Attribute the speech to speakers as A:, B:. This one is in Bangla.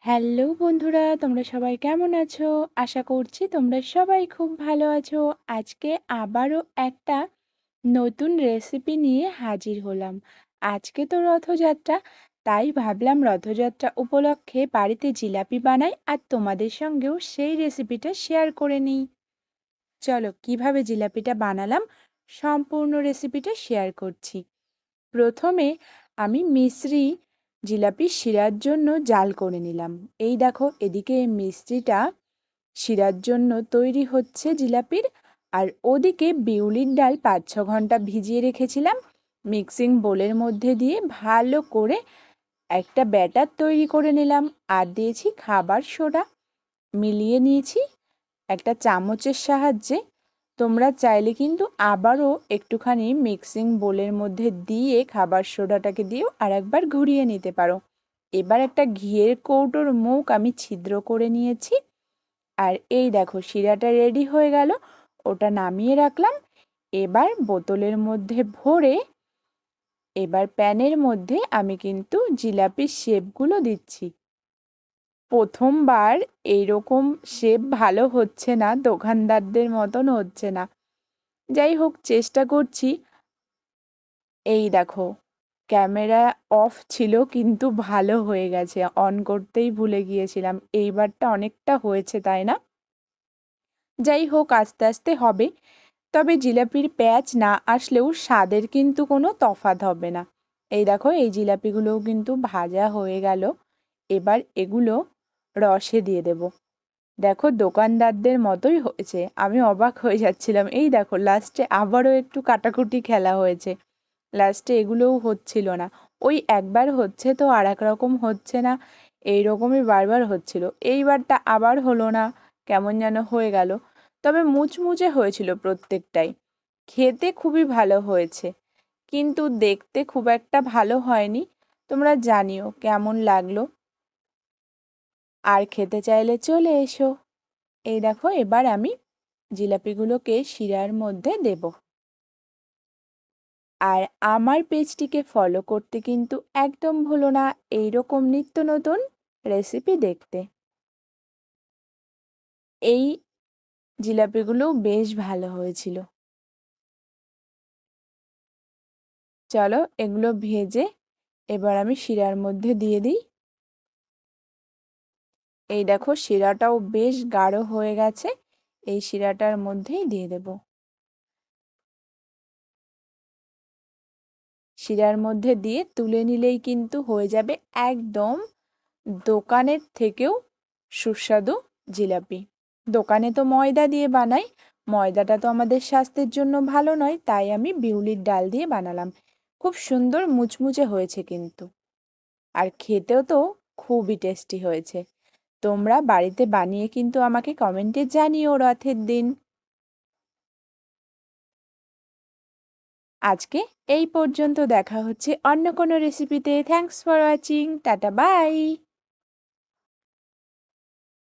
A: হ্যালো বন্ধুরা, তোমরা সবাই কেমন আছো? আশা করছি তোমরা সবাই খুব ভালো আছো। আজকে আবারও একটা নতুন রেসিপি নিয়ে হাজির হলাম। আজকে তো রথযাত্রা, তাই ভাবলাম রথযাত্রা উপলক্ষে বাড়িতে জিলাপি বানাই আর তোমাদের সঙ্গেও সেই রেসিপিটা শেয়ার করে নিই। চলো কিভাবে জিলাপিটা বানালাম সম্পূর্ণ রেসিপিটা শেয়ার করছি। প্রথমে আমি মিশ্রি জিলাপি শিরার জন্য জাল করে নিলাম। এই দেখো এদিকে মিষ্টিটা শিরার জন্য তৈরি হচ্ছে জিলাপির, আর ওদিকে বিউলির ডাল ৫-৬ ঘন্টা ভিজিয়ে রেখেছিলাম। মিক্সিং বোলের মধ্যে দিয়ে ভালো করে একটা ব্যাটার তৈরি করে নিলাম, আর দিয়েছি খাবার সোডা, মিলিয়ে নিয়েছি একটা চামচের সাহায্যে। তোমরা চাইলে কিন্তু আবারও একটুখানি মিক্সিং বোলের মধ্যে দিয়ে খাবার সোডাটাকে দিয়েও আরেকবার ঘুরিয়ে নিতে পারো। এবার একটা ঘিয়ের কৌটোর মুখ আমি ছিদ্র করে নিয়েছি, আর এই দেখো শিরাটা রেডি হয়ে গেল। ওটা নামিয়ে রাখলাম। এবার বোতলের মধ্যে ভরে এবার প্যানের মধ্যে আমি কিন্তু জিলাপির শেপগুলো দিচ্ছি। প্রথমবার এইরকম শেপ ভালো হচ্ছে না, দোকানদারদের মতন হচ্ছে না। যাই হোক চেষ্টা করছি। এই দেখো ক্যামেরা অফ ছিল কিন্তু ভালো হয়ে গেছে, অন করতেই ভুলে গিয়েছিলাম। এইবারটা অনেকটা হয়েছে তাই না? যাই হোক আস্তে আস্তে হবে। তবে জিলাপির প্যাচ না আসলেও স্বাদের কিন্তু কোনো তফাৎ হবে না। এই দেখো এই জিলাপিগুলোও কিন্তু ভাজা হয়ে গেল। এবার এগুলো রসে দিয়ে দেব। দেখো দোকানদারদের মতোই হয়েছে, আমি অবাক হয়ে যাচ্ছিলাম। এই দেখো লাস্টে আবারও একটু কাটাকুটি খেলা হয়েছে, লাস্টে এগুলোও হচ্ছিল না। ওই একবার হচ্ছে তো আর এক রকম হচ্ছে না, এই রকমই বারবার হচ্ছিল। এইবারটা আবার হলো না, কেমন যেন হয়ে গেল। তবে মুচমুচে হয়েছিল প্রত্যেকটাই, খেতে খুবই ভালো হয়েছে, কিন্তু দেখতে খুব একটা ভালো হয়নি। তোমরা জানিও কেমন লাগলো, আর খেতে চাইলে চলে এসো। এই দেখো এবার আমি জিলাপিগুলোকে শিরার মধ্যে দেব। আর আমার পেজটিকে ফলো করতে কিন্তু একদম ভুলো না এইরকম নিত্য নতুন রেসিপি দেখতে। এই জিলাপিগুলো বেশ ভালো হয়েছিল। চলো এগুলো ভেজে এবার আমি শিরার মধ্যে দিয়ে দিই। এই দেখো শিরাটাও বেশ গাঢ় হয়ে গেছে, এই শিরাটার মধ্যেই দিয়ে দেব। শিরার মধ্যে দিয়ে তুলে নিলেই কিন্তু হয়ে যাবে একদম দোকানের থেকেও সুস্বাদু জিলাপি। দোকানে তো ময়দা দিয়ে বানাই, ময়দাটা তো আমাদের স্বাস্থ্যের জন্য ভালো নয়, তাই আমি বিউলির ডাল দিয়ে বানালাম। খুব সুন্দর মুচমুচে হয়েছে কিন্তু, আর খেতেও তো খুবই টেস্টি হয়েছে। তোমরা বাড়িতে বানিয়ে কিন্তু আমাকে কমেন্টে জানিও রথের দিন। আজকে এই পর্যন্ত, দেখা হচ্ছে অন্য কোনো রেসিপিতে। Thanks for watching, tata bye.